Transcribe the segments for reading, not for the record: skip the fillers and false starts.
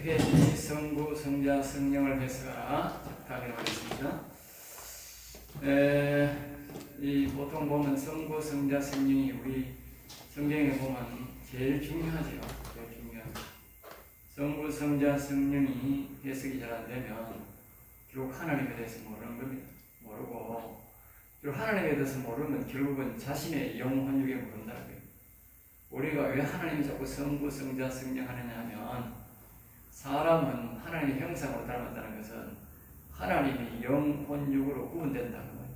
페이지 성부, 성자, 성령을 해석하라 작가라고 했습니다. 보통 보면 성부, 성자, 성령이 우리 성경에 보면 제일 중요하죠. 제일 중요하죠. 성부, 성자, 성령이 해석이 잘 안 되면 결국 하나님에 대해서 모르는 겁니다. 모르고 결국 하나님에 대해서 모르면 결국은 자신의 영혼육에 모른다는 거예요. 우리가 왜 하나님이 자꾸 성부, 성자, 성령 하느냐 하면 사람은 하나님의 형상으로 닮았다는 것은 하나님이 영혼육으로 구분된다는 거예요.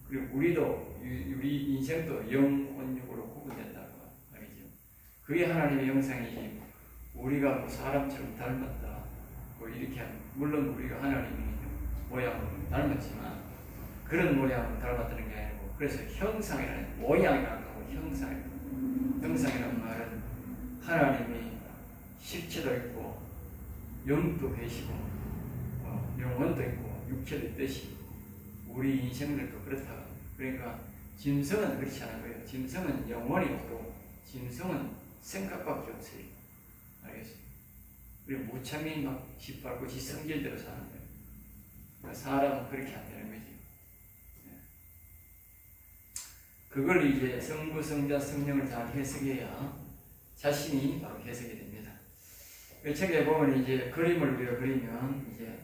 그리고 우리 인생도 영혼육으로 구분된다는 거예요. 알겠죠? 그게 하나님의 형상이지 우리가 뭐 사람처럼 닮았다. 뭐 이렇게 하면 물론 우리가 하나님의 모양으로 닮았지만 그런 모양으로 닮았다는 게 아니고 그래서 형상이라는 모양이라고 하고 형상이라는 말은 하나님이 실체도 있고 영도 계시고 영혼도 있고 육체도 있듯이 우리 인생들도 그렇다. 그러니까 짐승은 그렇지 않은 거예요. 짐승은 영혼이 없고 짐승은 생각밖에 없어요. 알겠어요? 그리고 무참히 막 짓밟고 지 성질대로 사는 거예요. 그러니까 사람은 그렇게 안 되는 거지. 그걸 이제 성부, 성자, 성령을 잘 해석해야 자신이 바로 해석이 됩니다. 그 책에 보면 이제 그림을 우리가 그리면 이제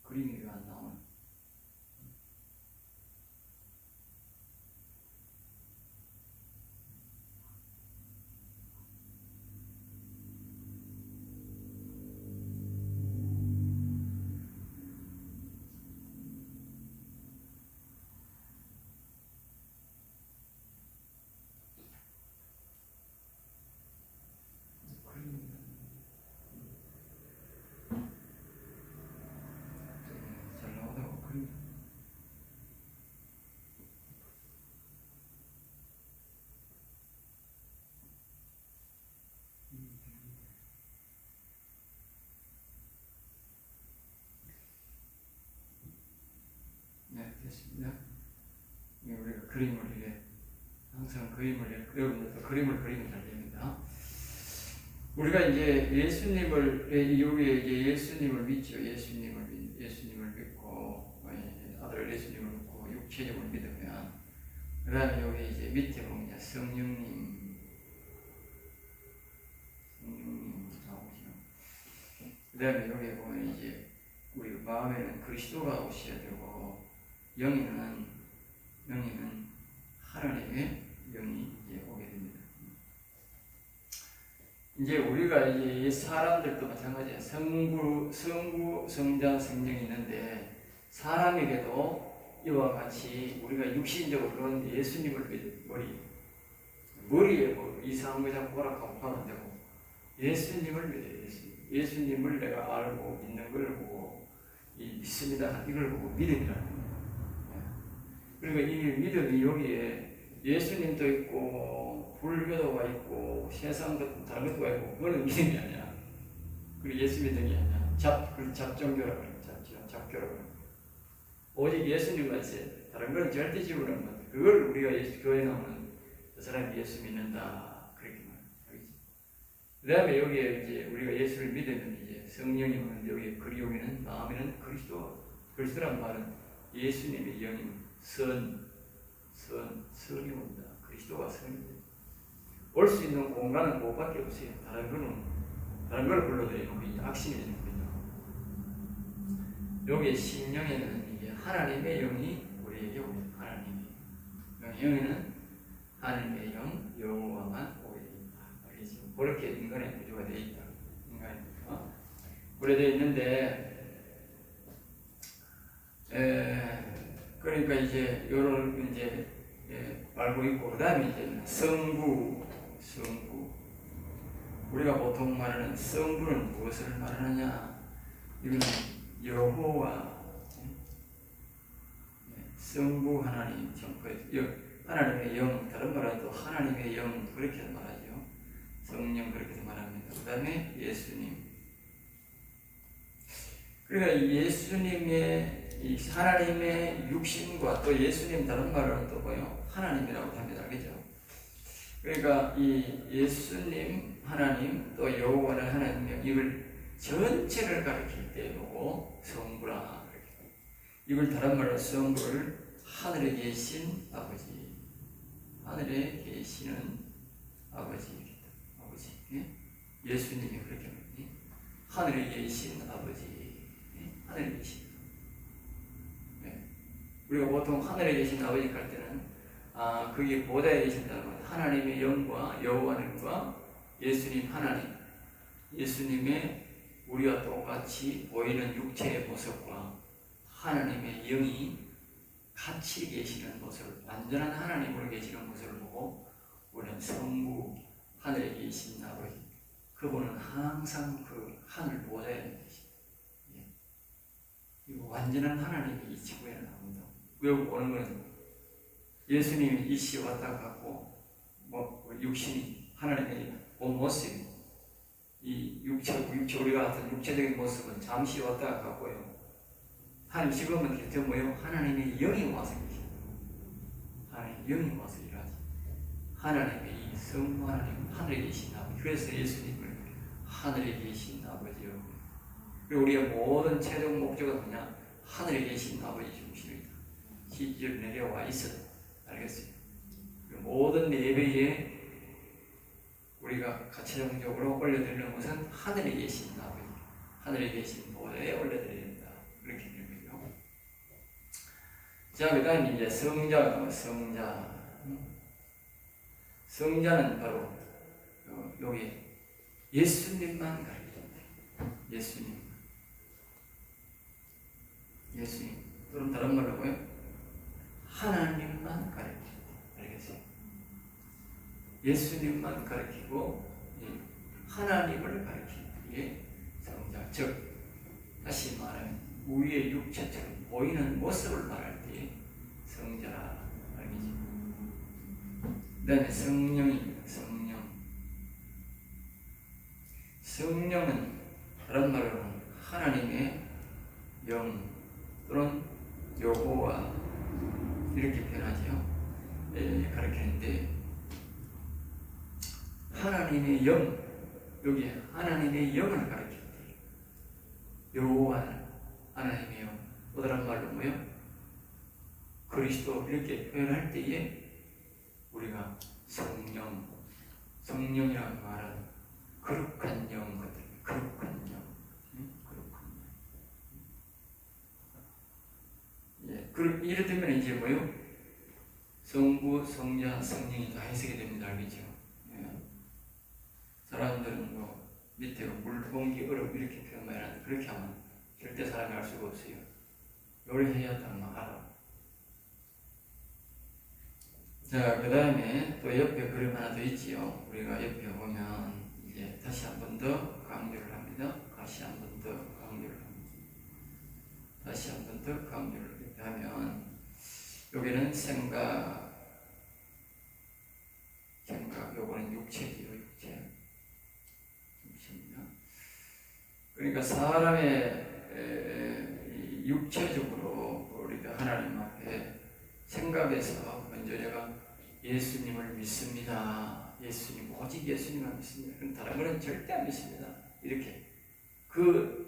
그림이 왜 안 나오나? 잘 나오더라고 그림. 네, 됐습니다. 우리가 그림을 이래 항상 여러분들도 그림을 그리면 잘 됩니다. 우리가 이제 여기에 이제 예수님을 믿죠. 예수님을 믿고 아들 예수님을 믿고 육체적으로 믿으면 그다음에 여기 이제 밑에 보면 성령님 나오죠. 그다음에 여기 보면 이제 우리 마음에는 그리스도가 오셔야 되고 영에는 하나님의 영이 이제 오게 됩니다. 이제 우리가 이제 사람들도 마찬가지예요. 성부, 성자, 성령이 있는데 사람에게도 이와 같이 우리가 육신적으로 그런 예수님을 머리에 뭐 이상한 거 자꾸 오락하고 하면 되고 예수님을 믿어요. 예수님을 내가 알고 믿는 걸 보고 믿습니다. 이걸 보고 믿음이라는 거예요. 그러니까 이 믿음이 여기에 예수님도 있고 불교도가 있고 세상도 다른 것도 있고 그거는 믿음이 아니야. 그리고 예수 믿음이 아니야. 잡종교라고 그래요. 잡교라고 그래요. 오직 예수님만 있어요. 다른 건 절대 지우는 것. 그걸 우리가 교회 나오는 그 사람이 예수 믿는다 그렇게 말하지. 그 다음에 여기에 이제 우리가 예수를 믿으면 이제 성령이 오는데 여기 그리움에는 마음에는 그리스도란 말은 예수님의 영입니다. 선이 온다. 그리스도가 선입니다. 올 수 있는 공간은 그것밖에 없어요. 다른 걸 불러들이면 이제 악심이 되는 거죠. 여기 심령에는 이제 하나님의 영이 우리에게 옵니다. 하나님의 영에는 하나님의 영, 여호와만 오게 됩니다. 알겠죠? 그렇게 인간의 구조가 되어 있다. 그래 되어 있는데 그러니까 이제 요런 이제 알고 있고 그다음에 이제 성부 우리가 보통 말하는 성부는 무엇을 말하느냐? 이거는 여호와 성부 하나님 하나님의 영 다른 말로도 하나님의 영 그렇게 말하죠. 성령 그렇게 말합니다. 그다음에 예수님. 그러니까 예수님의 이 하나님의 육신과 또 예수님 다른 말로는 또 뭐요? 하나님이라고 합니다. 그죠? 그러니까 이 예수님 하나님 또 여호와는 하나님, 이걸 전체를 가리킬 때 보고 성부라. 이걸 다른 말로 성부를 하늘에 계신 아버지, 하늘에 계시는 아버지, 예? 예수님이 그렇게 말합니다. 하늘에 계신 아버지, 예? 하늘에 계신. 예? 우리가 보통 하늘에 계신 아버지 할 때는 그게 보좌에 계신다는 하나님의 영과 여호와님과 예수님 하나님, 예수님의 우리와 똑같이 보이는 육체의 모습과 하나님의 영이 같이 계시는 모습을, 완전한 하나님으로 계시는 모습을 보고 우리는 성부, 하늘에 계신 아버지, 그분은 항상 그 하늘 보좌에 계십니다. 예. 완전한 하나님이 이 지구에 나옵니다. 외국 오는 것은 예수님이 이 시에 왔다 갔고, 육신이 하나님의 본 모습이, 이 육체 우리가 같은 육체적인 모습은 잠시 왔다 갔고요. 지금은 저 뭐예요? 하나님의 영이 와서 계십니다. 하나님의 영이 와서 일하지. 하나님의 이 성부 하나님, 하늘에 계신 아버지. 그래서 예수님을 하늘에 계신 아버지요. 그리고 우리의 모든 최종 목적은 뭐냐? 하늘에 계신 아버지 중심이다. 시절 내려와 있어도. 알겠어요? 모든 예배에 우리가 최종적으로 올려드리는 것은 하늘에 계신 아버지, 하늘에 계신 보좌에 올려드려야 된다. 그렇게 되는 거죠. 자, 그 다음에 이제 성자가 나와요. 성자는 바로 여기 예수님만 가르칩니다. 예수님. 그럼 다른 말로 뭐예요? 하나님만 가르칩니다. 알겠어요? 예수님만 가르치고 하나님을 가르치는 게 성자. 즉 다시 말하면 우리의 육체처럼 보이는 모습을 말할 때 성자라 알겠지? 그 다음에 성령입니다. 성령은 다른 말로는 하나님의 영 또는 여호와 이렇게 표현하죠. 가르치는데 하나님의 영, 여기 하나님의 영을 가르칠 때 여호와는 하나님의 영, 또 다른 말로 뭐요? 그리스도 이렇게 표현할 때에 우리가 성령이라는 말은 거룩한 영거든. 거룩한 영. 예, 이렇다면 이제 뭐요? 성부, 성자, 성령이 다 해석이 됩니다. 알겠죠? 예. 사람들은 밑에 물, 공기, 얼음 이렇게 표현만 하는데 그렇게 하면 절대 사람이 알 수가 없어요. 요리해야 딱 알아. 자, 그 다음에 또 옆에 그림 하나 더 있지요. 우리가 옆에 보면 이제 다시 한 번 더 강조를 합니다. 다시 한 번 더 강조를 이렇게 하면 여기는 생각, 요거는 육체지요. 육체입니다. 그러니까 사람의 육체적으로 우리가 하나님 앞에 생각해서 먼저 내가 예수님을 믿습니다. 오직 예수님만 믿습니다. 그럼 다른 거는 절대 안 믿습니다. 이렇게.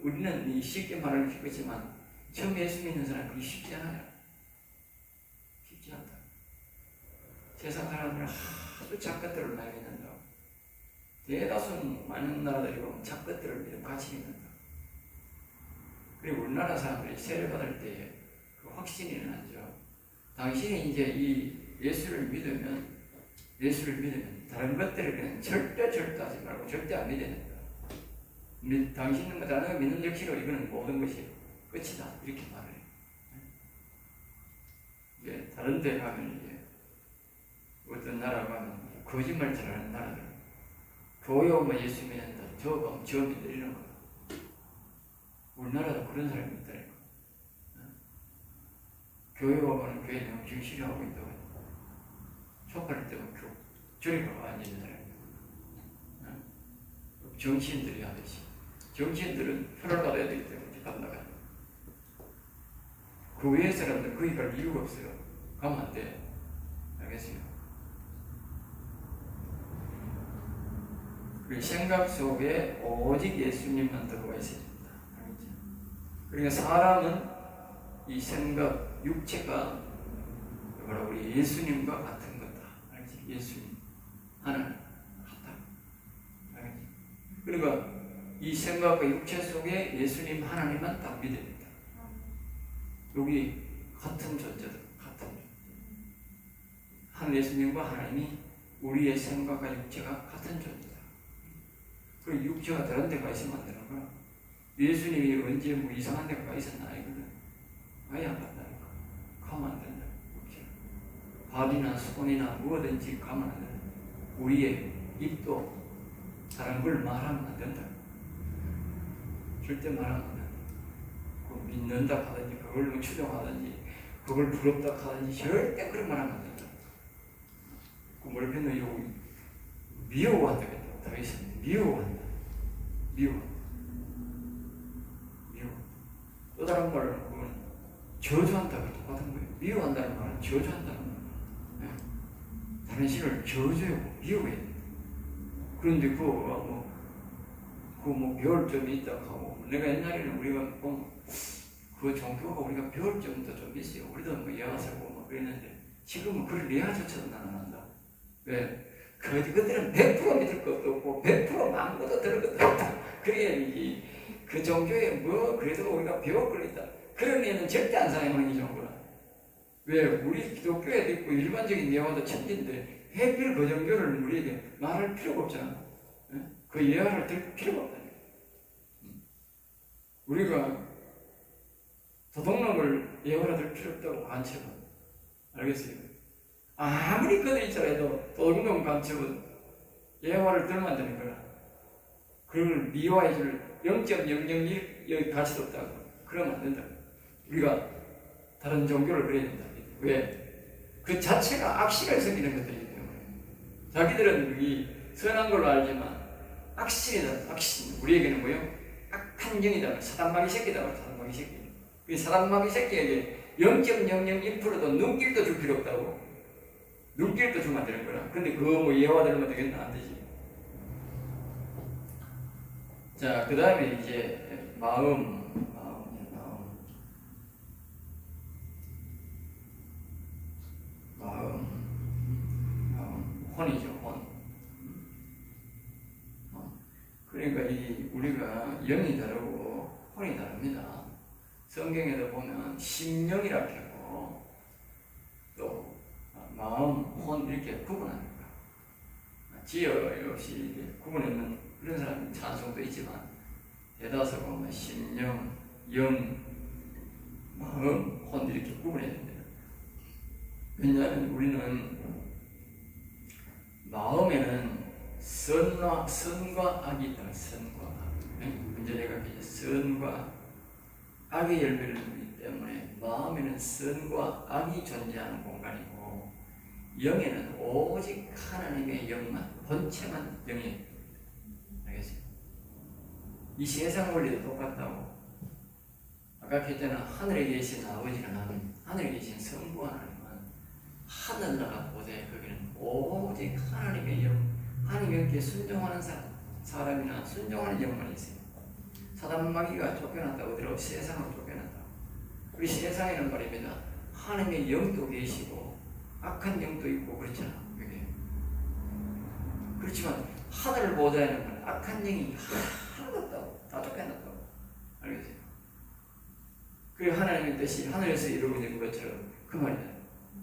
우리는 쉽게 말을 하겠지만, 처음 예수 믿는 사람은 그게 쉽지 않아요. 쉽지 않다. 세상 사람들은 아주 작것들을 많이 믿는다고. 대다수 많은 나라들이 보면 작것들을 믿으면 같이 믿는다. 그리고 우리나라 사람들이 세례 받을 때 그 확신이 나죠. 당신이 이제 이 예수를 믿으면 다른 것들을 그냥 절대 하지 말고 절대 안 믿어야 된다. 당신은 다른 거 믿는 역시로 이거는 모든 것이 끝이다. 이렇게 말해요. 이제 다른 데 가면 이제 어떤 나라 가면 거짓말 잘하는 나라들 교회 오면 예수 믿는다. 저 가면 저 믿는다. 이런 거. 우리나라도 그런 사람이 있다니까. 교회 오면 교회 너무 싫어하고 있다고. 촉할 때면 저리 가고 앉아있는 사람이. 정치인들이 하듯이. 정치인들은 표를 받아야 되기 때문에 간다가. 교회 사람들 거기 갈 이유가 없어요. 가면 안 돼. 알겠어요? 우리 생각 속에 오직 예수님만 들어가 있어야 됩니다. 알겠죠? 그러니까 사람은 이 생각, 육체가 뭐라 우리 예수님과 같은 거다. 알겠지? 예수님, 하나님 같다. 알겠지? 그러니까 이 생각과 육체 속에 예수님 하나님만 딱 믿어야 된다. 여기 같은 존재다. 같은 존재. 한 예수님과 하나님이 우리의 생각과 육체가 같은 존재다. 그리고 육체가 다른 데가 있으면 안 되는 거야. 예수님이 언제 뭐 이상한 데가 가 있었나 이거는 아예 안 간다니까. 가면 안 된다. 육체는. 발이나 손이나 무엇든지 가면 안 된다. 우리의 입도 다른 걸 말하면 안 된다. 절대 말하면 안 된다. 그걸 믿는다 하든지 그걸 뭐 추종하든지 그걸 부럽다 하든지 절대 그런 말 하면 안 된다. 그 뭐라 했나 이거 미워한다 그랬다. 다윗은 미워한다. 미워. 또 다른 말은 그건 저주한다고 똑같은 거예요. 미워한다는 말은 저주한다는 거예요. 네. 다른 신을 저주하고 미워해야 돼. 그런데 뭐 배울 점이 있다고 하고, 내가 옛날에는 우리가 보면 그 종교가 우리가 배울 점도 좀 있어요. 우리도 뭐 예화서고 뭐 그랬는데 지금은 그걸 예화조차도 나는 안 한다. 왜? 그들은 100% 믿을 것도 없고 100% 망고도 들을 것도 없다. 그래 그 종교에 뭐 그래도 우리가 배울 걸 있다. 그런 애는 절대 안 사용하는 이 종교라. 왜? 우리 기독교에도 있고 일반적인 예화도 천지인데 해필 그 종교를 우리에게 말할 필요가 없잖아. 그 예화를 들 필요가 없다니까. 우리가 도둑놈을 예화를 들 필요 없다고 간첩은. 알겠어요? 아무리 그들 있더라도 도둑놈 간첩은 예화를 들면 되는 거라. 그걸 미화해 줄 0.001 가치도 없다고. 그러면 안 된다. 우리가 다른 종교를 그래야 된다. 왜? 그 자체가 악실을 섬기는 것들이기 때문에. 자기들은 이 선한 걸로 알지만 악실이다. 악실. 우리에게는 뭐요? 악한 영이다. 사단마귀 새끼다. 사단마귀 새끼. 그 사단마귀 새끼에게 0.001%도 눈길도 줄 필요 없다고. 눈길도 주면 안 되는 거라. 근데 그거 뭐 예화 들으면 되겠나? 안 되지. 자, 그 다음에 이제 마음, 혼이죠, 혼. 그러니까 우리가 영이 다르고 혼이 다릅니다. 성경에도 보면 심령이라고 하고 또 마음, 혼 이렇게 구분합니다. 지어 없이 이렇게 구분하는 그런 사람이 찬송도 있지만 대다수 보면 심령, 영, 마음, 혼 이렇게 구분해야 됩니다. 왜냐하면 우리는 마음에는 선과 악이 있다. 선과 악. 먼저 내가 선과 악의 열매를 두기 때문에 마음에는 선과 악이 존재하는 공간이고 영에는 오직 하나님의 영만, 본체만 영이. 알겠어요? 이 세상 원리도 똑같다고. 아까 했잖아. 하늘에 계신 아버지는 하늘에 계신 성부 하나님은 하늘나라 보좌에 거기는 오직 하나님의 영, 하나님의 영께 순종하는 사람이나 순종하는 영만 있어요. 사단마귀가 쫓겨났다고 들어 세상으로 쫓겨났다고. 우리 세상에는 말입니다. 하나님의 영도 계시고 악한 영도 있고 그렇잖아. 그게. 그렇지만 하늘 보좌에는 악한 영이 하나도 없다고. 다 쫓겨났다고. 알겠어요? 그리고 하나님의 뜻이 하늘에서 이루어지는 것처럼 그 말이다.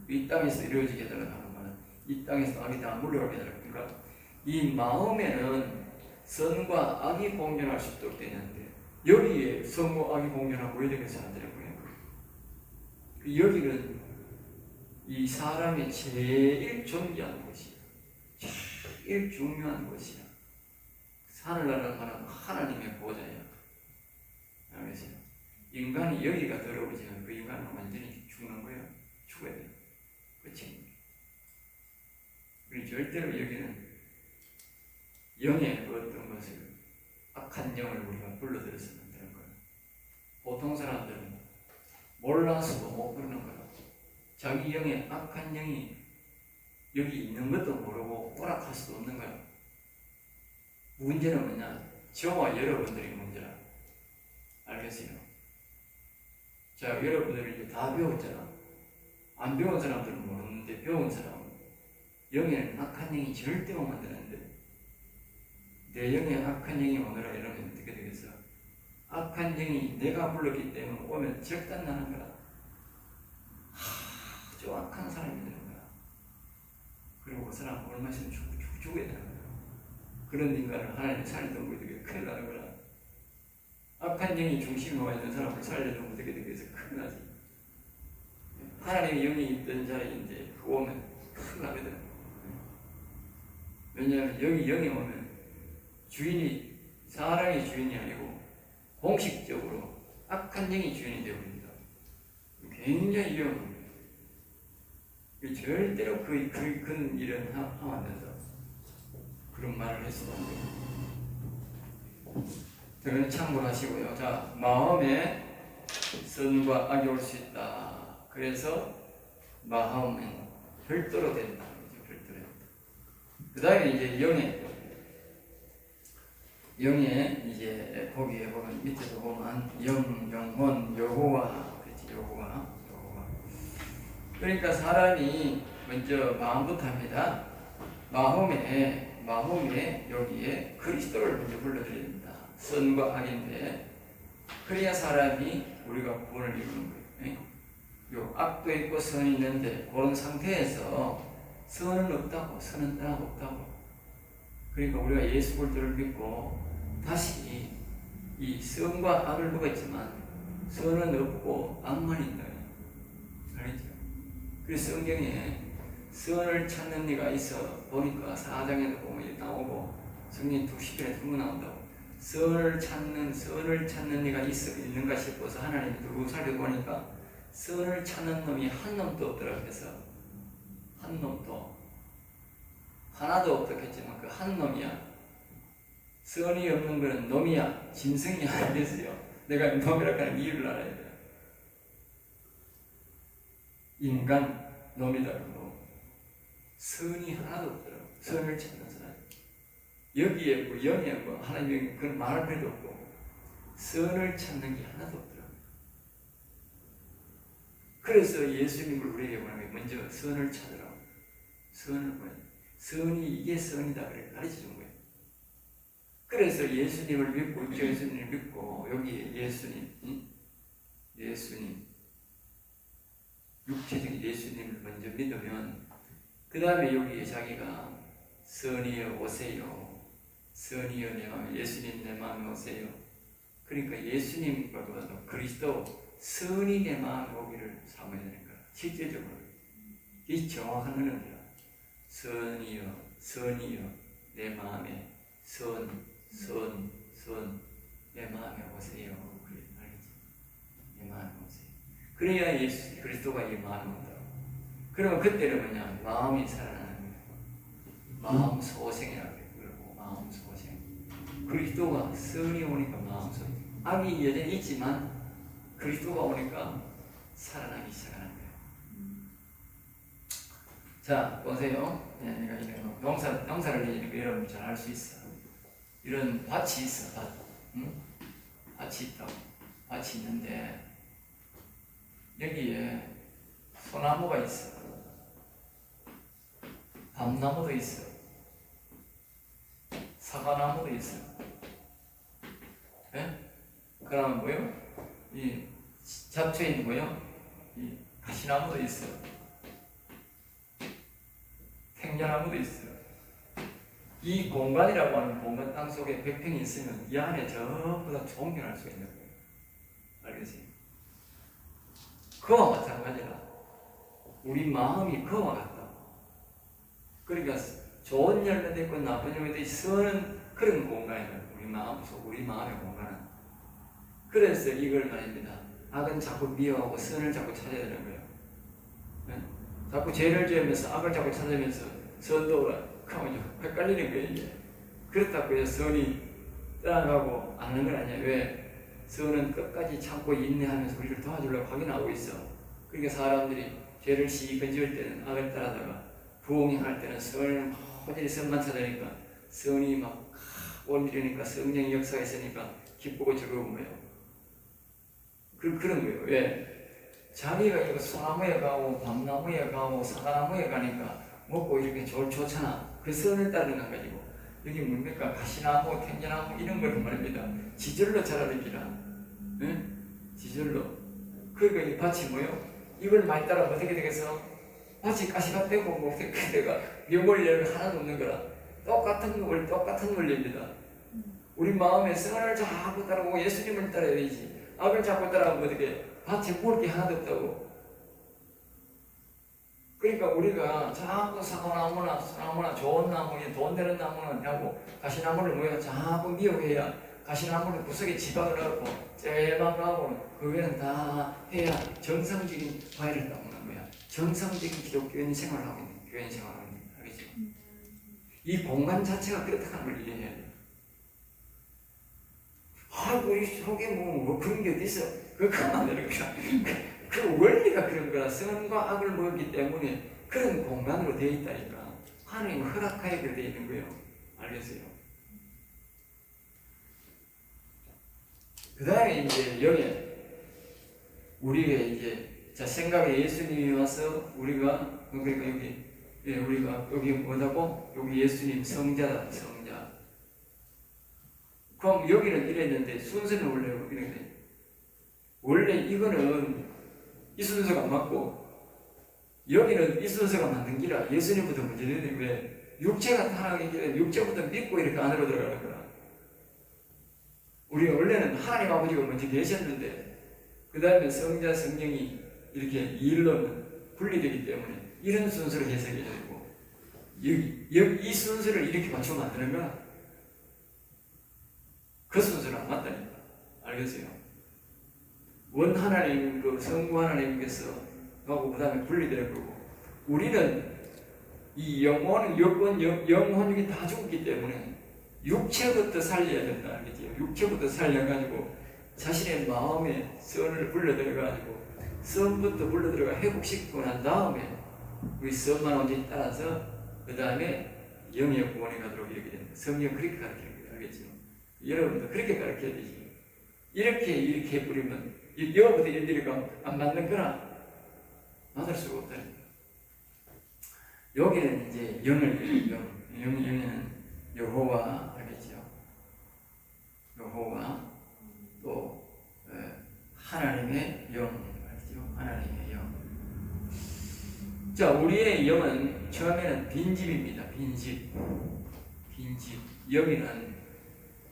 이 땅에서 이루어지게 해달라고 하는 말은 이 땅에서 악이 다 물러가게 해달라고. 그러니까 이 마음에는 선과 악이 공존할 수 있도록 되는데 여기에 선과 악이 공존하고 왜 되겠어 안 되는 거예요? 여기는 이 사람의 제일 존귀한 곳이야. 제일 중요한 곳이야. 하늘나라는 말은 하나님의 보좌야. 알겠어요? 인간이 여기가 더러워지면 그 인간은 완전히 죽는 거예요. 죽어야 돼요. 그치? 우리 절대로 여기는 영의 어떤 것을 악한 영을 우리가 불러들여서는 안 되는 거예요. 보통 사람들은 몰라서도 못 그러는 거예요. 자기 영에 악한 영이 여기 있는 것도 모르고 오락할 수도 없는 거예요. 문제는 뭐냐? 저와 여러분들이 문제라. 알겠어요? 자, 여러분들이 이제 다 배웠잖아. 안 배운 사람들은 모르는데 배운 사람은 영에는 악한 영이 절대 오면 되는데 내 영에 악한 영이 오느라 이러면 어떻게 되겠어? 악한 영이 내가 불렀기 때문에 오면 적단나는 거야. 아주 악한 사람이 되는 거야. 그리고 그 사람 얼마 있으면 죽어야 되는 거야. 그런 인간을 하나님이 살리던 거 어떻게 큰일 나는 거야. 악한 영이 중심에 와 있는 사람을 살려주면 어떻게 되겠어? 큰일 나지. 하나님의 영이 있던 자에 이제 오면 큰일 나게 되는 거야. 왜냐하면 여기 영이 오면 주인이 사람이 주인이 아니고 공식적으로 악한 영이 주인이 되어버립니다. 굉장히 위험합니다. 절대로 그런 일은 하면 안 된다. 그런 말을 했어요. 그건 참고하시고요. 자, 마음에 선과 악이 올 수 있다. 그래서 마음은 별도로 된다. 별도로. 그 다음에 이제 영에 이제 거기에 보면 밑에서 보면 영혼, 여호와, 그렇지, 여호와. 그러니까 사람이 먼저 마음부터 합니다. 마음에 여기에 그리스도를 먼저 불러드려야 됩니다. 선과 악인데 그래야 사람이 우리가 구원을 이루는 거예요. 요 악도 있고 선이 있는데 그런 상태에서 선은 없다고, 선은 떠나고 없다고. 그러니까 우리가 예수 그리스도를 믿고 다시 이 선과 악을 먹었지만 선은 없고 악만 있다. 알겠죠? 그래서 성경에 선을 찾는 이가 있어 보니까 4장에도 보면 나오고 성경 20편에 두 번 나온다고. 선을 찾는 이가 있는가 싶어서 하나님이 두고 살펴보니까 선을 찾는 놈이 한 놈도 없더라고요. 그래서 한 놈도 하나도 없었겠지만 그 한 놈이야. 선이 없는 것은 놈이야. 짐승이 아니겠어요. 내가 놈이라고 하는 이유를 알아야 돼요. 인간 놈이다. 선이 하나도 없더라고. 선을 찾는 사람. 여기에 뭐 영에 뭐 하나님의 그런 말할 필요도 없고 선을 찾는 게 하나도 없더라고. 그래서 예수님을 우리에게 원하면 먼저 선을 찾으라고. 선을 보여. 선이 이게 선이다 그래 가르쳐 준 거예요. 그래서 예수님을 믿고 예수님을 믿고 여기에 예수님 육체적인 예수님을 먼저 믿으면 그 다음에 여기에 자기가 선이여 오세요. 선이여 내 마음에 예수님 내 마음에 오세요. 그러니까 예수님과 그리스도 선이 내 마음에 오기를 사모해야 되는 거야. 실제적으로 이 정확한 언어입니다. 선이여 내 마음에 내 마음에 오세요. 그래 알겠지? 내 마음에 오세요. 그래야 예수 그리스도가 이 마음에 온다. 그러면 그때는 뭐냐? 마음이 살아나는 거예요. 마음 소생이라고 그러고 마음 소생. 그리스도가 선이 오니까 마음 소생. 악이 여전히 있지만 그리스도가 오니까 살아나기 시작하는 거예요. 자 보세요. 내가 이런 명사를 내니까 여러분 잘 알 수 있어. 이런 밭이 있어. 밭. 응? 밭이 있다고. 밭이 있는데 여기에 소나무가 있어. 밤나무도 있어. 사과나무도 있어. 예? 그러면 뭐요? 이 잡초에 있는 뭐요? 이 가시나무도 있어. 탱자나무도 있어. 이 공간이라고 하는 공간 땅 속에 100평이 있으면 이 안에 전부 다 존경할 수 있는 거예요. 알겠어요? 그와 마찬가지라. 우리 마음이 그와 같다. 그러니까 좋은 열매도 있고 나쁜 열매도 있고 선은 그런 공간이다. 우리 마음의 공간은. 그래서 이걸 말입니다. 악은 자꾸 미워하고 선을 자꾸 찾아야 되는 거예요. 네? 자꾸 죄를 지으면서 악을 자꾸 찾으면서 선도 하면 헷갈리는 거예요. 이게. 그렇다고 해서 선이 떠나가고 않는 건 아니야. 왜? 선은 끝까지 참고 인내하면서 우리를 도와주려고 확인하고 있어. 그러니까 사람들이 죄를 시익을 지을 때는 악을 따라다가 부흥할 때는 선을 호전히 선만 찾으니까 선이 막 좋은 일이니까 성령의 역사가 있으니까 기쁘고 즐거운 거예요. 그런 거예요. 왜? 자기가 이거 소나무에 가고 밤나무에 가고 사과나무에 가니까 먹고 이렇게 좋잖아. 그 선을 따르는 거 가지고 여기 뭡니까? 가시나무, 텐자나무 이런 걸 말입니다. 지절로 자라는기라. 응? 지절로. 그러니까 이 밭이 뭐요? 이걸 많이 따라면 어떻게 되겠어? 밭이 가시가 되고 뭐 내가 명월려를 하나도 없는 거라. 똑같은 원리입니다. 우리 마음에 선을 자꾸 따르고 예수님을 따라야 되지. 악을 자꾸 따라가면 어떻게 밭에 먹을 게 하나도 없다고. 그러니까 우리가 자꾸 사과나무나 좋은 나무, 돈 되는 나무는 하고 가시나무를 모여 자꾸 미워해야 가시나무를 구석에 지방을 하고 째만 하고 그 외에는 다 해야 정상적인 과일을 따먹는 거야. 정상적인 기독교인 생활을 하고 있는 교인 생활을 하고 있는 거야. 알겠죠? 이 공간 자체가 그렇다는 걸 이해해야 돼. 우리 속에 뭐 그런 게 어디 있어? 그것만 되는 거야. 그 원리가 그런 거라. 선과 악을 모였기 때문에 그런 공간으로 되어 있다니까. 하나님 허락하에 그렇게 되어 있는 거예요. 알겠어요? 그 다음에 이제 여기 우리가 이제 자 생각에 예수님이 와서 우리가 그러니까 우리가 여기 뭐라고? 여기 예수님 성자다. 성자. 그럼 여기는 이랬는데 순서는 원래 이렇게 원래 이거는 이 순서가 안 맞고 여기는 이 순서가 맞는 기라. 예수님부터 먼저 되는데 왜 육체가 타락하기 전에 육체부터 믿고 이렇게 안으로 들어가는 거라. 우리가 원래는 하나님 아버지가 먼저 계셨는데 그 다음에 성자 성령이 이렇게 일로 분리되기 때문에 이런 순서로 해석이 되고 여기 이 순서를 이렇게 맞춰 만드는 거야. 그 순서는 안 맞다니까. 알겠어요? 원 하나님, 그 성부 하나님께서 하고 그 다음에 분리되는 거고 우리는 이 영혼이 다 죽었기 때문에 육체부터 살려야 된다. 알겠죠? 육체부터 살려가지고 자신의 마음에 선을 불러들여가지고 선부터 불러들여가 회복시키고 난 다음에 우리 선만 온전히 따라서 그 다음에 영의 구원에 가도록 이렇게 됩니다. 성경 그렇게 가르치는 거예요. 알겠죠? 여러분도 그렇게 가르쳐야 되지. 이렇게 해버리면 여부터 일들이가 안 맞는 거라 맞을 수가 없다니까. 여기는 이제 영에는 여호와 알겠죠? 여호와 또 하나님의 영 알겠죠? 하나님의 영. 자, 우리의 영은 처음에는 빈집입니다. 빈집. 여기는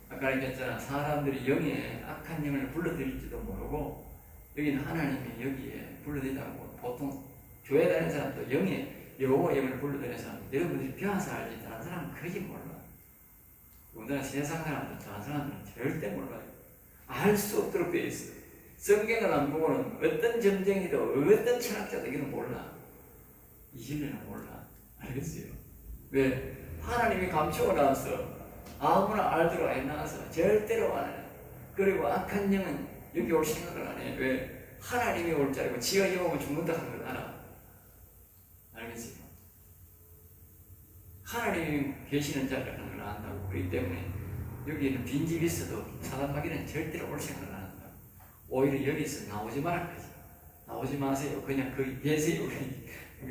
아까 얘기했잖아. 사람들이 영에 악한 영을 불러들일지도 모르고 여기는 하나님이 여기에 불러들인다고. 보통 교회 다니는 사람도 영에 여호와 영을 불러들이는 사람, 여러분들이 배워서 알지 다른 사람은 그러지 몰라. 우리나라 세상 사람들 다른 사람들은 절대 몰라요. 알 수 없도록 되어 있어. 성경을 안 보고는 어떤 점쟁이도 어떤 철학자도 이건 몰라. 이 진리는 몰라. 알겠어요? 왜? 하나님이 감추어 놨어. 아무나 알도록 해놔서 절대로 안 해. 그리고 악한 영은 여기 올 생각을 안 해. 왜? 하나님이 올 줄 알고 지가 영하면 죽는다 하는 걸 알아. 알겠어요? 하나님이 계시는 자라는 걸 안다고. 그렇기 때문에 여기에는 빈집이 있어도 사단마귀는 절대로 올 생각을 안 한다. 오히려 여기서 나오지 말할 거지. 나오지 마세요. 그냥 거기 계세요.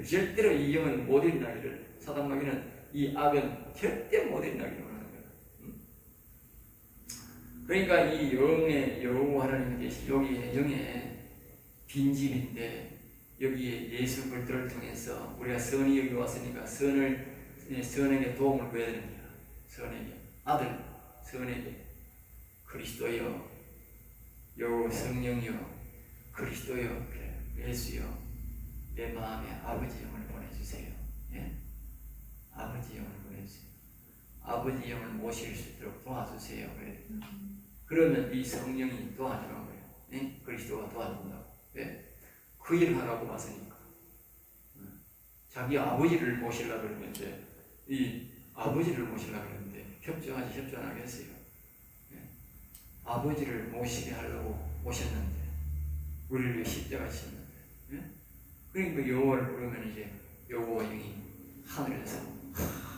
절대로 이 영은 못 일어나기를, 사단마귀는 이 악은 절대 못 일어나기를 원하는 거야. 그러니까 이 영의 여호와 하나님이 계시 여기에 영의 빈집인데 여기에 예수 그리스도를 통해서 우리가 선이 여기 왔으니까 선에게 도움을 구해야 됩니다. 선에게 아들, 선에게 그리스도여, 요 성령이여, 그리스도여, 그래, 예수여, 내 마음에 아버지 영을 보내주세요. 예? 아버지 영을 보내주세요. 아버지 영을 모실 수 있도록 도와주세요. 그래. 그러면 이 성령이 도와주는 거예요. 예? 그리스도가 도와준다고. 왜? 그 일을 하라고 왔으니까. 자기 아버지를 모시려고 그러는데, 이 아버지를 모시려고 그러는데, 협조하지, 협조 안 하겠어요. 예? 아버지를 모시게 하려고 오셨는데, 우리를 위해 십자가 지셨는데, 예? 그러니까 여호와를 부르면 이제 여호와 영이 하늘에서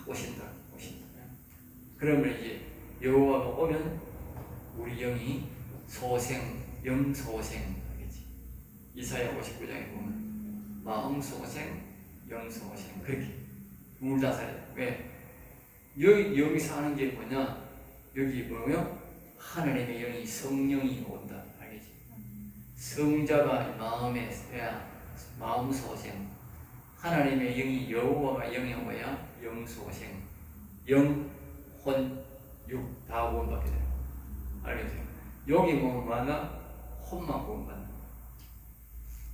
오신다. 예? 그러면 이제 여호와가 오면 우리 영이 소생, 영소생 하겠지. 이사야 59장에 보면 마음소생, 영소생 그렇게 둘 다 살아요. 왜? 여기서 하는 게 뭐냐? 여기 뭐요? 하나님의 영이 성령이 온다. 알겠지? 성자가 마음에 서야 마음소생, 하나님의 영이 여호와가 영이 뭐야? 영소생, 영, 혼, 육 다 구원받게 돼요. 알겠죠? 여기 뭐 많아? 혼만 구원받는.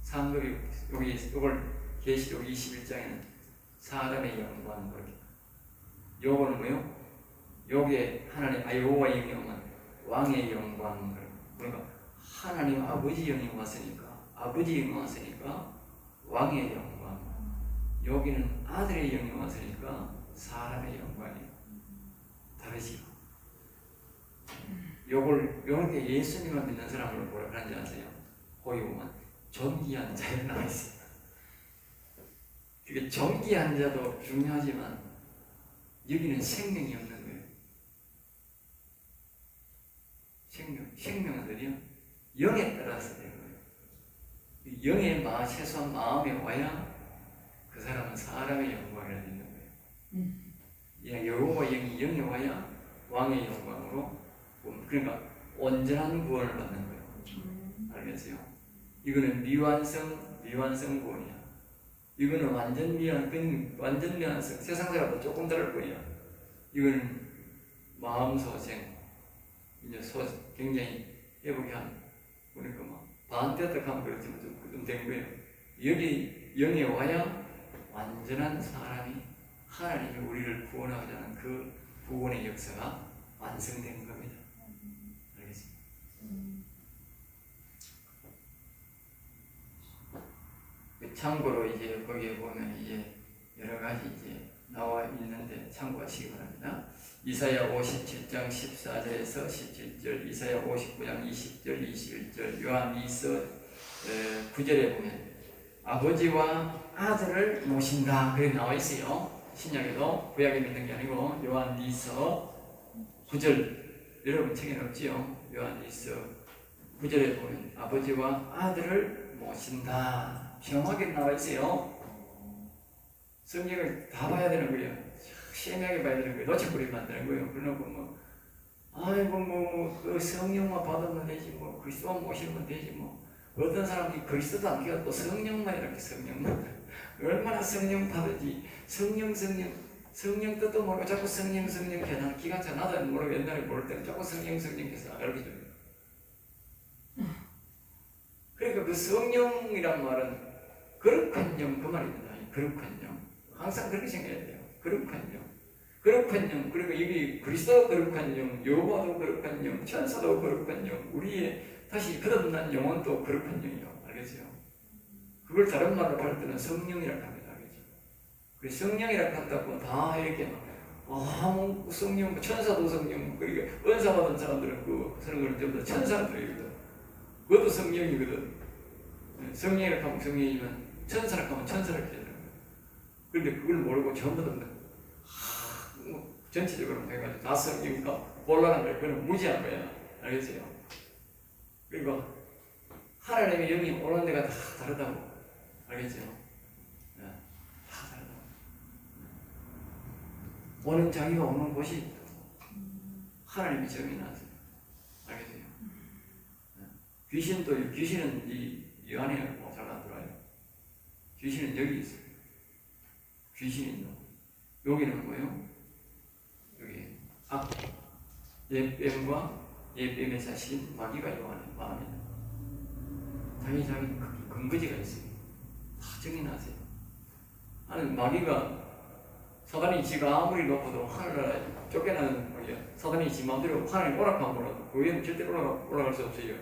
상급이 여기 이걸 계시록 21장에는 사람의 영광 그렇게. 요거는 뭐요? 요게 하나님 여호와의 영이 오면 왕의 영광. 그러니까 하나님 아버지 영이 왔으니까 아버지 영이 왔으니까 왕의 영광. 여기는 아들의 영이 왔으니까 사람의 영광이 다르지요. 요걸 요렇게 예수님을 믿는 사람을 뭐라 그러는지 아세요? 거기 보면 존귀한 자에 나와 있어요. 그게 존귀한 자도 중요하지만 여기는 생명이 없는 거예요. 생명은 어디요? 영에 따라서 되는 거예요. 영의 최소한 마음에 와야 그 사람은 사람의 영광이라 되는 거예요. 여호와 영이 영에 와야 왕의 영광으로, 그러니까 온전한 구원을 받는 거예요. 알겠어요? 이거는 미완성 구원이야. 이거는 완전 미완성. 세상 사람도 조금 다를 거예요. 이거는 마음소생, 이제 굉장히 회복이 그러니까 막 반대딱 하면 그렇지만 좀 된 거예요. 여기 영에 와야 완전한 사람이 하나님이 우리를 구원하고자 하는 그 구원의 역사가 완성된 겁니다. 알겠습니다. 참고로 이제 거기에 보면 이제 여러 가지 이제 나와 있는데 참고하시기 바랍니다. 이사야 57장 14절에서 17절, 이사야 59장 20절, 21절, 요한일서 9절에 보면 아버지와 아들을 모신다 그렇게 나와 있어요. 신약에도, 구약에 믿는 게 아니고 요한일서 9절 여러분 책에 없지요. 요한일서 9절에 보면 아버지와 아들을 모신다 명확하게 나와 있어요. 성경을 다 봐야 되는 거예요. 세밀하게 봐야 되는 거예요. 놓쳐버리면 안 되는 거예요. 그러고 그 성령만 받으면 되지 그리스도만 모시면 되지 어떤 사람이 그리스도도 안 깨닫고 성령만 이렇게 성령만 얼마나 성령 받으지 성령 뜻도 모르고 자꾸 성령 계산 기간차 나도 모르고 옛날에 모를 때는 자꾸 성령 계산 안 가르쳐줘요. 그러니까 그 성령이란 말은 거룩한 그 말입니다. 거룩한 영 항상 그렇게 생각해야 돼요. 거룩한 영 그리고 여기 그리스도 거룩한 영, 여호와도 거룩한 영, 천사도 거룩한 영, 우리의 다시 거듭난 영혼도 거룩한 영이요. 알겠어요? 그걸 다른 말로 할 때는 성령이라고 합니다. 알겠죠? 그 성령이라고 한다고 다 이렇게 성령, 천사도 성령, 그러니까 은사 받은 사람들은 그 사람들은 전부 다 천사들이거든. 그것도 성령이거든. 성령이라고 하면 성령이면 천사라고 하면 천사라고 해야 되는 거예요. 그런데 그걸 모르고 전부 다 전체적으로 해가지고 다 성령이니까 곤란한 거예요. 그건 무지한 거야. 알겠어요? 그리고 하나님의 영이 오는 데가 다 다르다고. 알겠죠? 다 다르다고. 오는 자기가 오는 곳이 하나님의 정이 나세요. 알겠어요? 귀신은 이 안에 잘 안 들어와요. 귀신은 여기 있어요. 귀신은요. 여기는 뭐예요? 여기 옛뱀과 옛뱀의 자신 마귀가 요 안에 마음이다. 자기 근거지가 있어요. 다 정해놨어요. 하는 마귀가 사단이 지가 아무리 높아도 하늘나라에 쫓겨나는 거예요. 사단이 지 마음대로 하나님 오락하면 몰라도 그 위에는 절대 올라갈 수 없어요.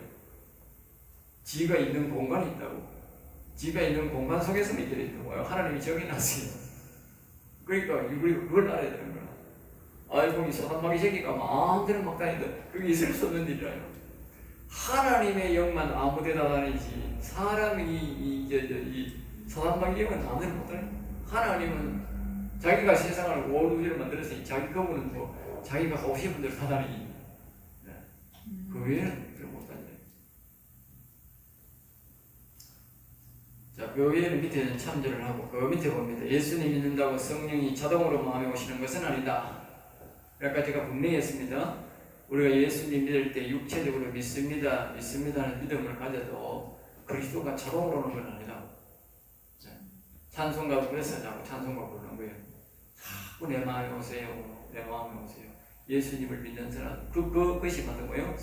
지가 있는 공간이 있다고. 지가 있는 공간 속에서 믿게 있다고요. 하나님이 정해놨어요. 그러니까 우리 그걸 알아야 되는 거야. 아이고 이 사단마귀 새끼가 마음대로 막 다니는데 그게 있을 수 없는 일이라요. 하나님의 영만 아무데나 다니지 사람이 이 사단마귀 영은 아무데나 못 다녀요. 하나님은 자기가 세상을 오두지를 만들었으니 자기 거부는 자기가 하고 싶은 대로 받아들이기. 그 외에는 그걸 못한다. 자, 그 외에는 밑에는 참조를 하고, 그 밑에 봅니다. 예수님 믿는다고 성령이 자동으로 마음에 오시는 것은 아니다. 아까 제가 분명히 했습니다. 우리가 예수님 믿을 때 육체적으로 믿습니다는 믿음을 가져도 그리스도가 자동으로 오는 건 아니라고. 찬송가 부르면서 자꾸 찬송가 부르는 거예요. 자꾸 내 마음에 오세요. 내 마음에 오세요. 예수님을 믿는 사람, 그것이 바로 뭐예요?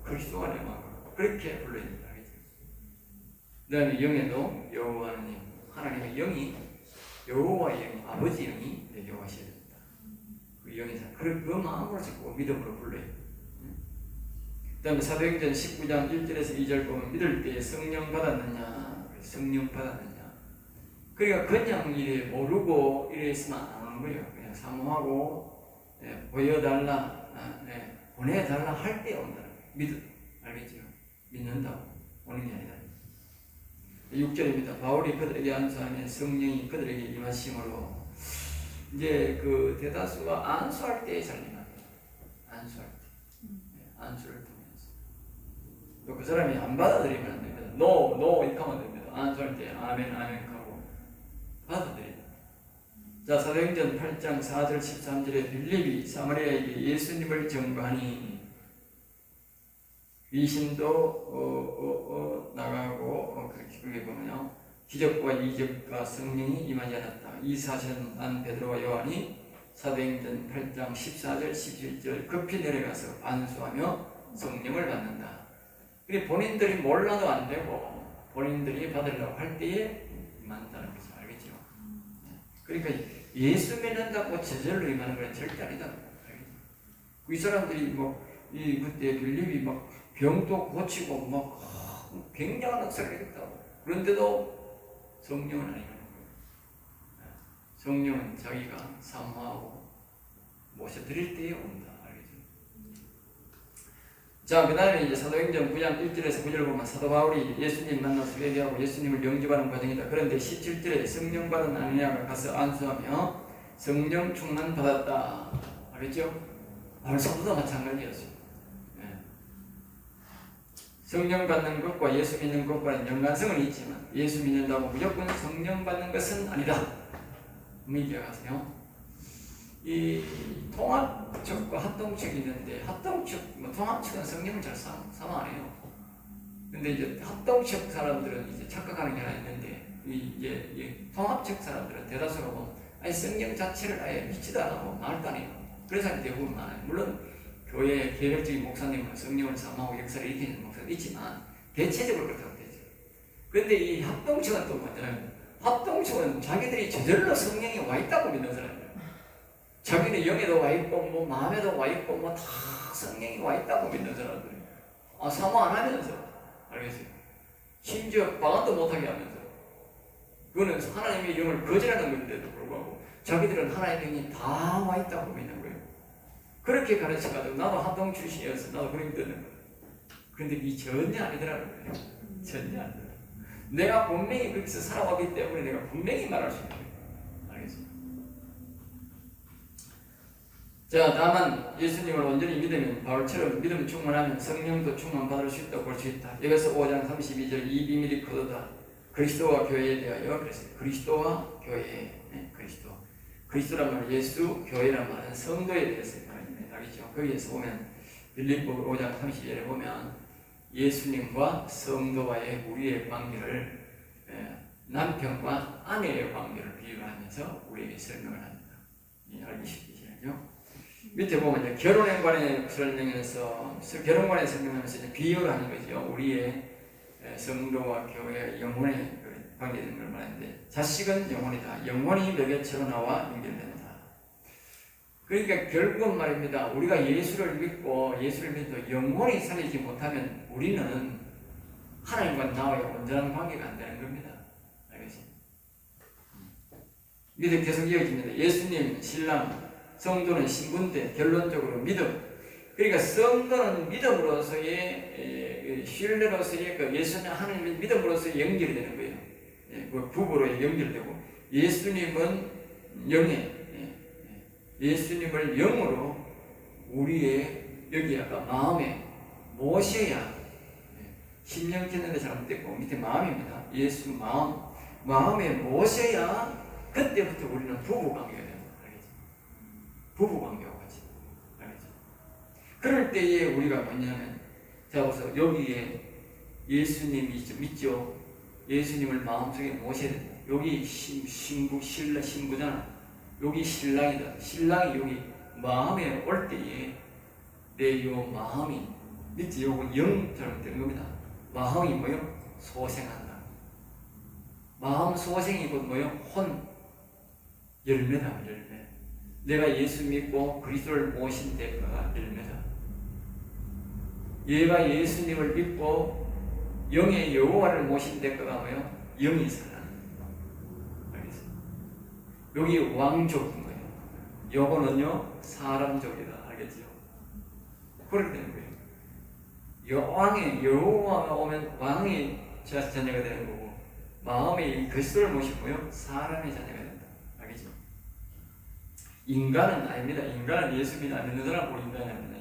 그리스도가 내 마음에 그렇게 불러입니다. 그 다음에 영에도 여호와 하나님, 하나님의 영이, 여호와의 영이, 아버지 영이 내게 오셔야 됩니다. 그 영이 그 마음으로 자꾸 믿음으로 불러요. 그 다음에 사도행전 19장 1절에서 2절 보면 믿을 때 성령 받았느냐, 성령 받았느냐. 그러니까 그냥 이래 모르고 이래 있으면 안 하는 거예요. 그냥 사모하고 보여달라, 보내달라 할 때 온다는 거예요. 믿음, 알겠죠? 믿는다고 오는 게 아니다. 6절입니다. 바울이 그들에게 안수하면 성령이 그들에게 임하심으로. 이제 그 대다수가 안수할 때에 잘 임합니다. 안수할 때, 안수를 통해서. 또 그 사람이 안 받아들이면 안 됩니다. 노 이렇게 하면 됩니다. 안수할 때 아멘 하고 받아들입니다. 자, 사도행전 8장 4절 13절에 빌립이 사마리아에게 예수님을 전가하니 귀신도 나가고 그렇게 보면요, 기적과 이적과 성령이 임하지 않았다. 이 사실은 난 베드로와 요한이 사도행전 8장 14절 17절 급히 내려가서 안수하며 성령을 받는다. 본인들이 몰라도 안 되고 본인들이 받으려고 할 때에 임한다는 것을 알겠죠? 그러니까 예수 믿는다고 저절로 임하는 건 절대 아니다. 이 사람들이 그때 빌립이 병도 고치고 굉장한 역사를 했다고. 그런데도 성령은 아니라는 거예요. 성령은 자기가 사모하고 모셔드릴 때에 온다. 알겠죠? 자, 그 다음에 이제 사도행전 9장 1절에서 9절을 보면 사도 바울이 예수님 만나서 회개하고 예수님을 영접하는 과정이다. 그런데 17절에 성령 받은 아니냐가 가서 안수하며 성령 충만 받았다. 알겠죠? 바울 사도도 마찬가지였어요. 성령 받는 것과 예수 믿는 것과는 연관성은 있지만 예수 믿는다고 무조건 성령 받는 것은 아니다. 기억하세요. 이 통합측과 합동측이 있는데 합동측, 통합측은 성령을 잘 사모 안 해요. 근데 이제 합동측 사람들은 이제 착각하는 게 하나 있는데 이 통합측 사람들은 대다수가 보면 아니 성령 자체를 아예 믿지도 않고 말도 안 해요. 그런 사람이 대부분 많아요. 물론 교회 개별적인 목사님은 성령을 사모하고 역사를 일으키는 목사도 있지만 대체적으로 그렇다고 되죠. 그런데 이 합동측은 또 뭐냐면 합동측은 자기들이 저절로 성령이 와 있다고 믿는 사람이에요. 자기는 영에도 와 있고 마음에도 와 있고 다 성령이 와 있다고 믿는 사람들이에요. 사모 안 하면서, 알겠어요? 심지어 방언도 못하게 하면서. 그거는 하나님의 영을 거절하는 건데도 불구하고 자기들은 하나님의 영이 다 와 있다고 믿는 거예요. 그렇게 가르쳐가지고 나도 합동 출신이어서 나도 그렇게 믿는 거예요. 그런데 이 전혀 아니더라는 거예요. 전혀 아니더라고요. 내가 분명히 거기서 살아왔기 때문에 내가 분명히 말할 수 있는 거예요. 알겠습니다. 자, 다만 예수님을 온전히 믿으면 바울처럼 믿음 충만하면 성령도 충만받을 수 있다고 볼 수 있다. 여기서 5장 32절 이 비밀이 크도다. 그리스도와 교회에 대하여 그랬어요. 그리스도와 교회, 그리스도란 말은 예수, 교회란 말은 성도에 대해서 말이죠. 거기에서 보면 빌립보 5장 32절에 보면 예수님과 성도와의 우리의 관계를 남편과 아내의 관계를 비유하면서 우리에게 설명을 합니다. 알기 쉽시죠? 밑에 보면 이제 결혼에 관해 설명해서 결혼관에 설명하면서 비유를 하는 거죠. 우리의 성도와 교회의 영혼의 관계되는 걸 말하는데 자식은 영혼이다. 영혼이 매개체로 나와 연결된다. 그러니까 결국은 말입니다. 우리가 예수를 믿고 예수를 믿어도 영혼이 살리지 못하면 우리는 하나님과 나와의 온전한 관계가 안 되는 겁니다. 알겠습니까? 밑에 계속 이어집니다. 예수님, 신랑, 성도는 신분대, 결론적으로 믿음. 그러니까 성도는 믿음으로서의 신뢰로서의 예수는 하나님의 믿음으로서의 연결이 되는 거예요. 그 부부로 연결되고 예수님은 영의 예수님을 영으로 우리의 여기 아까 마음에 모셔야, 심령 짓는데 잘못됐고 밑에 마음입니다. 예수 마음에 모셔야 그때부터 우리는 부부관계가 됩니다. 알겠죠? 부부관계와 같이. 알겠죠? 그럴 때에 우리가 뭐냐면, 자 보세요. 여기에 예수님이 믿죠? 예수님을 마음속에 모셔야 된다. 여기 신부잖아. 여기 신랑이다. 신랑이 여기 마음에 올 때에 내 요 마음이, 믿지? 요거 영처럼 되는 겁니다. 마음이 뭐요? 소생한다. 마음 소생이 곧 뭐요? 혼 열매다. 열매. 내가 예수 믿고 그리스도를 모신 대가가 열매다. 얘가 예수님을 믿고 영의 여호와를 모신 대가가 뭐요? 영이 살아나는 거예요. 알겠습니다. 여기 왕족인 거예요. 요거는요 사람족이다. 알겠죠? 그렇게 되는 거예요. 왕의 여호와가 오면 왕의 자녀가 되는 거고, 마음에 그리스도를 모시고요 사람의 자녀가 된다. 알겠죠? 인간은 아닙니다. 인간은 예수 믿는 안 믿는 사람 보고 인간이 아닙니다.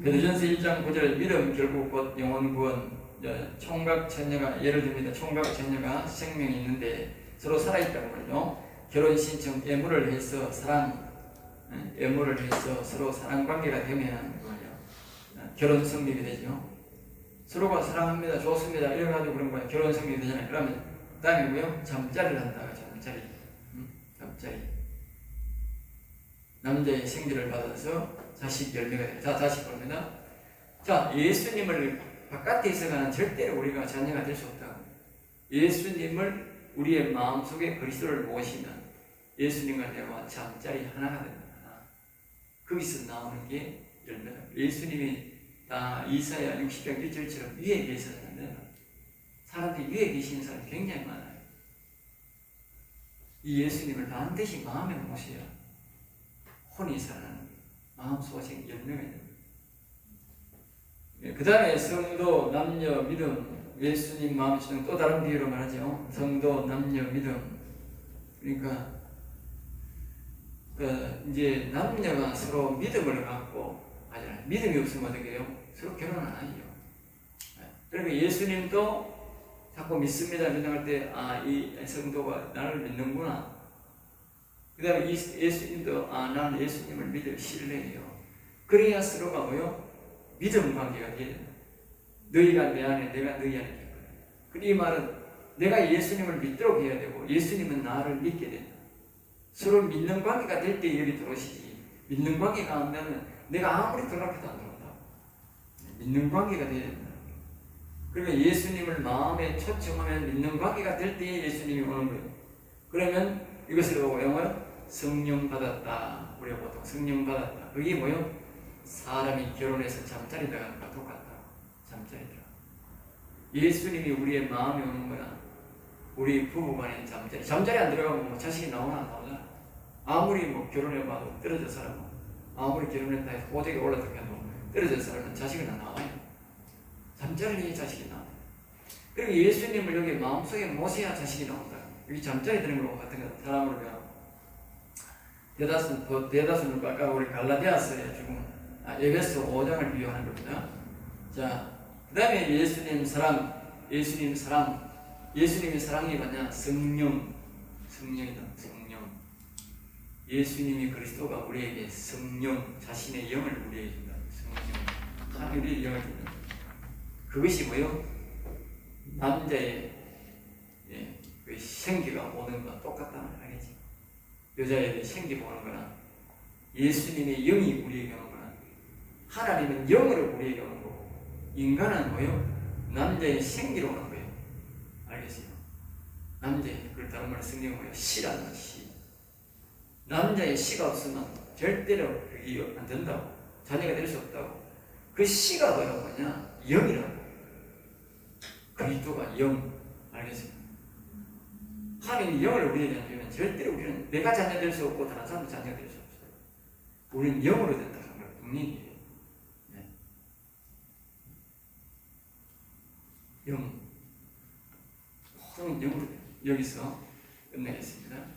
베드로전서 1장 9절 믿음 결국 곧 영혼 구원. 총각 자녀가 예를 듭니다. 총각 자녀가 생명이 있는데 서로 살아있다는 거죠. 결혼 신청 애무를 해서 애무를 해서 서로 사랑 관계가 되면 결혼 성립이 되죠. 서로가 사랑합니다, 좋습니다 이래가지고 그런 거예요. 결혼 성립이 되잖아요. 그러면 그다음에 뭐요? 잠자리를 한다. 잠자리. 남자의 생기를 받아서 자식 열매가 돼요. 자, 다시 봅니다. 자, 예수님을 바깥에 있어가는 절대로 우리가 자녀가 될 수 없다. 예수님을 우리의 마음속에 그리스도를 모시면 예수님과 내가 잠자리 하나가 된다. 거기서 나오는 게 열매다. 예수님이 다 이사야 60장 1절처럼 위에 계셨는데, 사람들이 위에 계시는 사람이 굉장히 많아요. 이 예수님을 반드시 마음에 모셔야 혼이 살아나는 마음 소생 열매가 있는 거예요. 그 다음에 성도, 남녀, 믿음, 예수님 마음 주는 또 다른 비유로 말하죠. 성도, 남녀, 믿음. 그러니까 이제 남녀가 서로 믿음을 갖고 하잖아요. 믿음이 없으면 어떻게 해요? 서로 결혼을 안 하죠. 그러니까 예수님도 자꾸 믿습니다. 믿음할 때, 이 성도가 나를 믿는구나. 그 다음에 예수님도, 나는 예수님을 믿을 신뢰해요. 그래야 서로가 뭐요? 믿음 관계가 돼야 된다. 너희가 내 안에, 내가 너희 안에 있는 거예요. 이 말은 내가 예수님을 믿도록 해야 되고, 예수님은 나를 믿게 된다. 서로 믿는 관계가 될 때 여기 들어오시지. 믿는 관계가 안 되면 내가 아무리 들어가도 안 들어온다. 믿는 관계가 돼야 된다. 그러니까 예수님을 마음에 초청하면 믿는 관계가 될 때 예수님이 오는 거예요. 그러면 이것을 보고 영어로 성령 받았다. 우리가 보통 성령 받았다. 그게 뭐요? 사람이 결혼해서 잠자리 들어가는 것과 똑같다. 잠자리 들어가. 예수님이 우리의 마음에 오는 거야. 우리 부부간의 잠자리 안 들어가면 뭐 자식이 나오나 안 나오잖아. 아무리 뭐 결혼해봐도 떨어져 살아도, 아무리 결혼했다 해서 호적에 올라타게 해도 떨어져 살아는 자식은 안 나와요. 잠자리에 자식이 나와요. 그리고 예수님을 여기 마음속에 모셔야 자식이 나온다. 여기 잠자리 드는 거 같은 거 사람으로 대다수는 아까 우리 갈라디아서에 지금 에베소 5장을 비유하는 겁니다. 자, 그 다음에 예수님의 사랑이 뭐냐? 성령이다. 성령. 예수님이 그리스도가 우리에게 성령, 자신의 영을 우리에게 준다. 성령. 하늘의 영을 준다. 그것이 뭐요? 남자의 그 생기가 오는 거와 똑같다는 걸 알겠지? 여자애의 생기가 오는 거나 예수님의 영이 우리에게 오는 거나 하나님은 영으로 우리에게 오는 거고, 인간은 뭐요? 남자의 생기로 오는 거예요. 알겠어요? 남자의, 그걸 다른 말로 성경은 뭐예요? 씨라는 씨. 남자의 씨가 없으면 절대로 그게 안 된다고. 자녀가 될 수 없다고. 그 씨가 뭐냐? 영이라고. 그리스도가 영. 알겠어요? 하나님이 영을 우리에게 안 주면 절대로 우리는 내가 자녀 될 수 없고 다른 사람도 자녀가 될 수 없어요. 우리는 영으로 된다는 걸 분명히 해요. 네. 영으로. 여기서 끝내겠습니다.